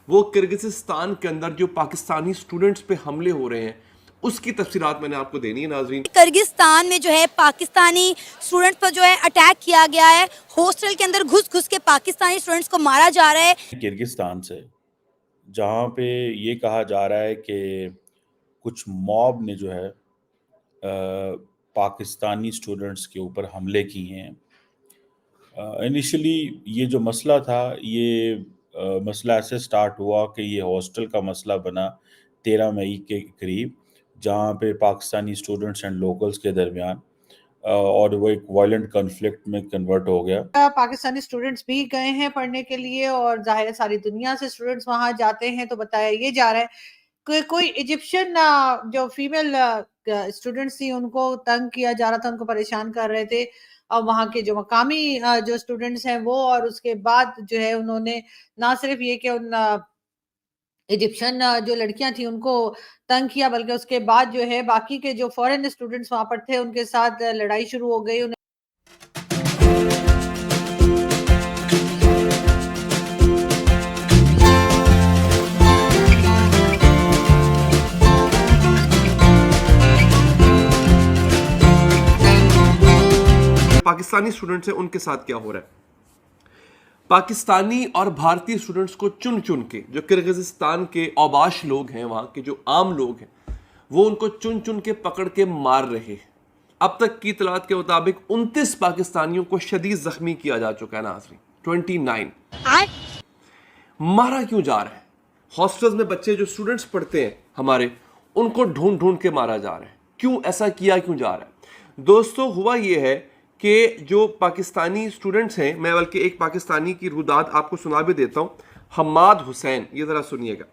वो किर्गिस्तान के अंदर जो पाकिस्तानी स्टूडेंट्स पे हमले हो रहे हैं उसकी तफसीलात मैंने आपको देनी है नाजरीन। किर्गिस्तान में जो है पाकिस्तानी स्टूडेंट्स पर जो है अटैक किया गया है, हॉस्टल के अंदर घुस घुस के पाकिस्तानी स्टूडेंट्स को मारा जा रहा है। किर्गिस्तान से, जहाँ पे ये कहा जा रहा है कि कुछ मॉब ने जो है पाकिस्तानी स्टूडेंट्स के ऊपर हमले किए हैं। इनिशियली ये जो मसला था, ये मसला ऐसे स्टार्ट हुआ कि ये हॉस्टल का मसला बना 13 मई के करीब, जहाँ पे पाकिस्तानी स्टूडेंट्स एंड लोकल्स के दरमियान और वो एक वायलेंट कॉन्फ्लिक्ट में कन्वर्ट हो गया। पाकिस्तानी स्टूडेंट्स भी गए हैं पढ़ने के लिए और जाहिर है सारी दुनिया से स्टूडेंट्स वहां जाते हैं, तो बताया ये जा रहा है कि कोई इजिप्शियन जो फीमेल स्टूडेंट्स थी उनको तंग किया जा रहा था, उनको परेशान कर रहे थे और वहाँ के जो मकामी जो स्टूडेंट्स हैं वो, और उसके बाद जो है उन्होंने ना सिर्फ ये कि उन इजिप्शियन जो लड़कियां थी उनको तंग किया, बल्कि उसके बाद जो है बाकी के जो फॉरेन स्टूडेंट्स वहां पर थे उनके साथ लड़ाई शुरू हो गई। पाकिस्तानी स्टूडेंट्स हैं उनके साथ क्या हो रहा है। पाकिस्तानी और भारतीय स्टूडेंट्स को चुन चुन के, जो किर्गिस्तान के औबाश लोग हैं, वहां के जो आम लोग हैं, वो उनको चुन चुन के पकड़ के मार रहे हैं। अब तक की इतलात के मुताबिक 29 पाकिस्तानियों को शदीद जख्मी किया जा चुका है नाज़रीन। 29 मारा क्यों जा रहा है? हॉस्टल्स में बच्चे जो स्टूडेंट्स पढ़ते हैं हमारे, उनको ढूंढ ढूंढ के मारा जा रहा है। क्यों ऐसा किया क्यों जा रहा है? दोस्तों, हुआ ये है कि जो पाकिस्तानी स्टूडेंट्स हैं, मैं बल्कि एक पाकिस्तानी की रुदात आपको सुना भी देता हूं, हम्माद हुसैन, ये जरा सुनिएगा।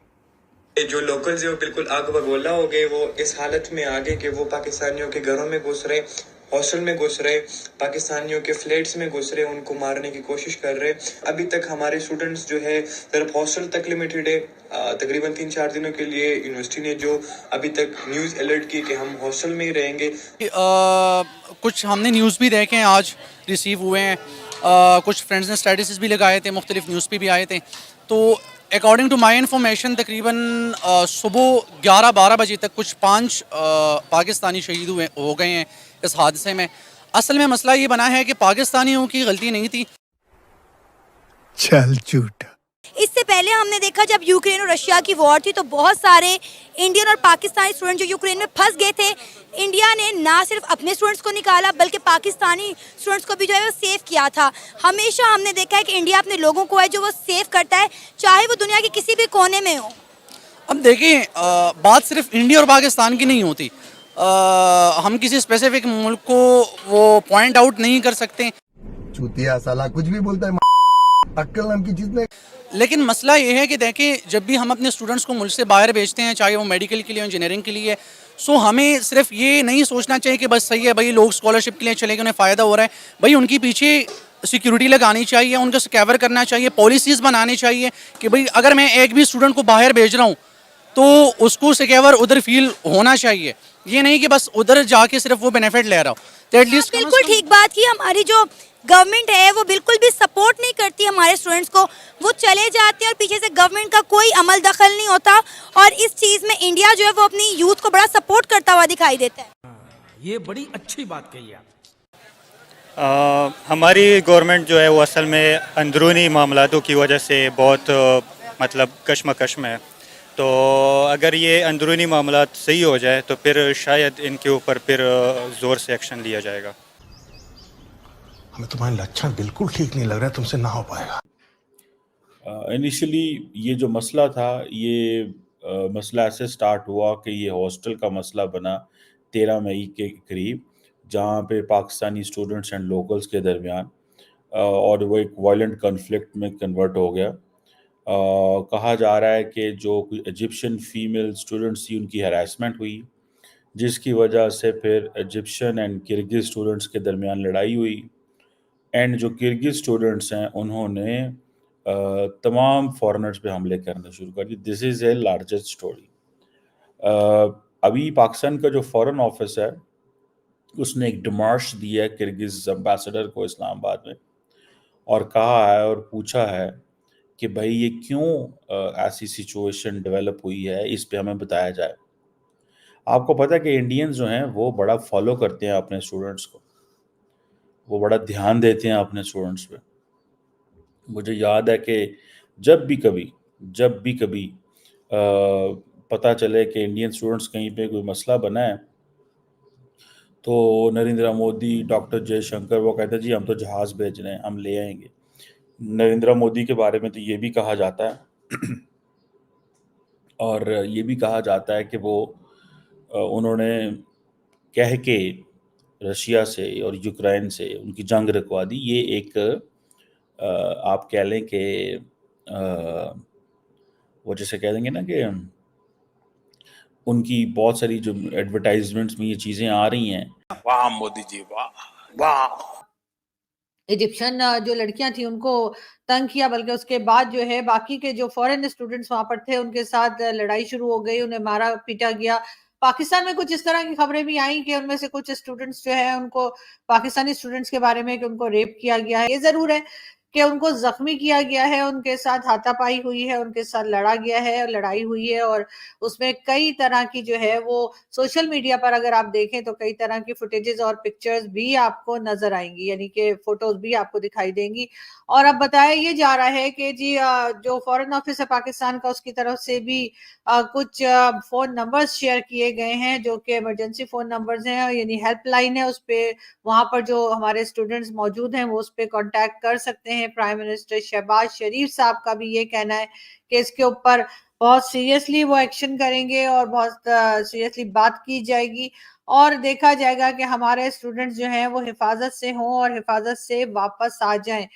जो लोकल्स है वो बिल्कुल आग बगोला हो गए। वो इस हालत में आ गए कि वो पाकिस्तानियों के घरों में घुस रहे, हॉस्टल में घुस रहे, पाकिस्तानियों के फ्लैट्स में घुस रहे, उनको मारने की कोशिश कर रहे। अभी तक हमारे स्टूडेंट्स जो है सिर्फ हॉस्टल तक लिमिटेड है। तकरीबन 3-4 दिनों के लिए यूनिवर्सिटी ने जो अभी तक न्यूज़ अलर्ट की कि हम हॉस्टल में ही रहेंगे। कुछ हमने न्यूज़ भी देखे हैं, आज रिसीव हुए हैं। कुछ फ्रेंड्स ने स्टेटस भी लगाए थे, मुख्तलिफ न्यूज़ पे भी आए थे। तो अकॉर्डिंग टू माई इन्फॉर्मेशन तकरीबन सुबह 11-12 बजे तक कुछ 5 पाकिस्तानी शहीद हो गए हैं इस हादसे में। असल में मसला ये बना है कि पाकिस्तानियों की गलती नहीं थी। चल झूठा। इससे पहले हमने देखा जब यूक्रेन और रशिया की वॉर थी तो बहुत सारे इंडियन और पाकिस्तानी स्टूडेंट जो यूक्रेन में फंस गए थे, इंडिया ने ना सिर्फ अपने स्टूडेंट्स को निकाला बल्कि पाकिस्तानी स्टूडेंट्स को भी जो है वो सेव किया था। हमेशा हमने देखा है कि इंडिया अपने लोगों को है जो वो सेव करता है, चाहे वो दुनिया के किसी भी कोने में हो। अब देखिए, बात सिर्फ इंडिया और पाकिस्तान की नहीं होती। हम किसी स्पेसिफिक मुल्क को वो पॉइंट आउट नहीं कर सकते। चूतिया साला कुछ भी बोलता है, अक्ल नाम की चीज नहीं। लेकिन मसला ये है कि देखिए, जब भी हम अपने स्टूडेंट्स को मुल्क से बाहर भेजते हैं, चाहे वो मेडिकल के लिए, इंजीनियरिंग के लिए, सो हमें सिर्फ ये नहीं सोचना चाहिए कि बस सही है भाई, लोग स्कॉलरशिप के लिए चले गए, उन्हें फ़ायदा हो रहा है। भाई उनकी पीछे सिक्योरिटी लगानी चाहिए, उनको स्कैवर करना चाहिए, पॉलिसीज़ बनानी चाहिए कि भाई अगर मैं एक भी स्टूडेंट को बाहर भेज रहा हूँ तो उसको सिक्योर उधर फील होना चाहिए। ये नहीं कि बस उधर जाके सिर्फ वो बेनिफिट ले रहा हो। तो एटलीस्ट बिल्कुल ठीक बात की। हमारी जो गवर्नमेंट है वो बिल्कुल भी सपोर्ट नहीं करती हमारे स्टूडेंट्स को, वो चले जाते हैं और पीछे से गवर्नमेंट का कोई अमल दखल नहीं होता। और इस चीज़ में इंडिया जो है वो अपनी यूथ को बड़ा सपोर्ट करता हुआ दिखाई देता है। ये बड़ी अच्छी बात कही आप। हमारी गवर्नमेंट जो है वो असल में अंदरूनी मामलातों की वजह से बहुत मतलब कशमकश में है। तो अगर ये अंदरूनी मामलात सही हो जाए तो फिर शायद इनके ऊपर फिर ज़ोर से एक्शन लिया जाएगा। हमें तुम्हारे लक्षण बिल्कुल ठीक नहीं लग रहा है, तुमसे ना हो पाएगा। इनिशियली ये जो मसला था, ये मसला ऐसे स्टार्ट हुआ कि ये हॉस्टल का मसला बना 13 मई के करीब, जहाँ पे पाकिस्तानी स्टूडेंट्स एंड लोकल्स के दरमियान और वो एक वायलेंट कॉन्फ्लिक्ट में कन्वर्ट हो गया। कहा जा रहा है कि जो इजिप्शियन फीमेल स्टूडेंट्स थी उनकी हरासमेंट हुई, जिसकी वजह से फिर इजिप्शियन एंड किर्गिज़ स्टूडेंट्स के दरमियान लड़ाई हुई। एंड जो किर्गिज़ स्टूडेंट्स हैं उन्होंने तमाम फॉरेनर्स पे हमले करने शुरू कर दिए। This is a largest story. अभी पाकिस्तान का जो फॉरेन ऑफिस है उसने एक डिमार्श दिया है किर्गिज़ एम्बेसडर को इस्लामाबाद में, और कहा है और पूछा है कि भाई ये क्यों ऐसी सिचुएशन डेवलप हुई है, इस पे हमें बताया जाए। आपको पता है कि इंडियंस जो हैं वो बड़ा फॉलो करते हैं अपने स्टूडेंट्स को, वो बड़ा ध्यान देते हैं अपने स्टूडेंट्स पे। मुझे याद है कि जब भी कभी पता चले कि इंडियन स्टूडेंट्स कहीं पे कोई मसला बना है, तो नरेंद्र मोदी, डॉक्टर जयशंकर वो कहते हैं जी हम तो जहाज़ भेज रहे हैं, हम ले आएंगे। नरेंद्र मोदी के बारे में तो ये भी कहा जाता है और ये भी कहा जाता है कि वो उन्होंने कह के रशिया से और यूक्रेन से उनकी जंग रुकवा दी। ये एक आप कह लें कि वो जैसे कह देंगे ना कि उनकी बहुत सारी जो एडवर्टाइजमेंट्स में ये चीज़ें आ रही हैं। वाह मोदी जी, वाह वाह। इजिप्शियन जो लड़कियां थी उनको तंग किया, बल्कि उसके बाद जो है बाकी के जो फॉरेन स्टूडेंट्स वहां पर थे उनके साथ लड़ाई शुरू हो गई, उन्हें मारा पीटा गया। पाकिस्तान में कुछ इस तरह की खबरें भी आई कि उनमें से कुछ स्टूडेंट्स जो है उनको, पाकिस्तानी स्टूडेंट्स के बारे में, कि उनको रेप किया गया है। ये जरूर है कि उनको जख्मी किया गया है, उनके साथ हाथापाई हुई है, उनके साथ लड़ा गया है, लड़ाई हुई है, और उसमें कई तरह की जो है वो सोशल मीडिया पर अगर आप देखें तो कई तरह की फुटेजेस और पिक्चर्स भी आपको नजर आएंगी, यानी कि फोटोज भी आपको दिखाई देंगी। और अब बताया ये जा रहा है कि जी जो फॉरेन ऑफिस है पाकिस्तान का, उसकी तरफ से भी कुछ फोन नंबर्स शेयर किए गए हैं जो कि इमरजेंसी फोन नंबर्स हैं, यानी हेल्पलाइन है। उस पे वहां पर जो हमारे स्टूडेंट्स मौजूद हैं वो उस पे कांटेक्ट कर सकते हैं। प्राइम मिनिस्टर शहबाज शरीफ साहब का भी ये कहना है कि इसके ऊपर बहुत सीरियसली वो एक्शन करेंगे और बहुत सीरियसली बात की जाएगी, और देखा जाएगा कि हमारे स्टूडेंट्स जो हैं वो हिफाजत से हों और हिफाजत से वापस आ जाएं।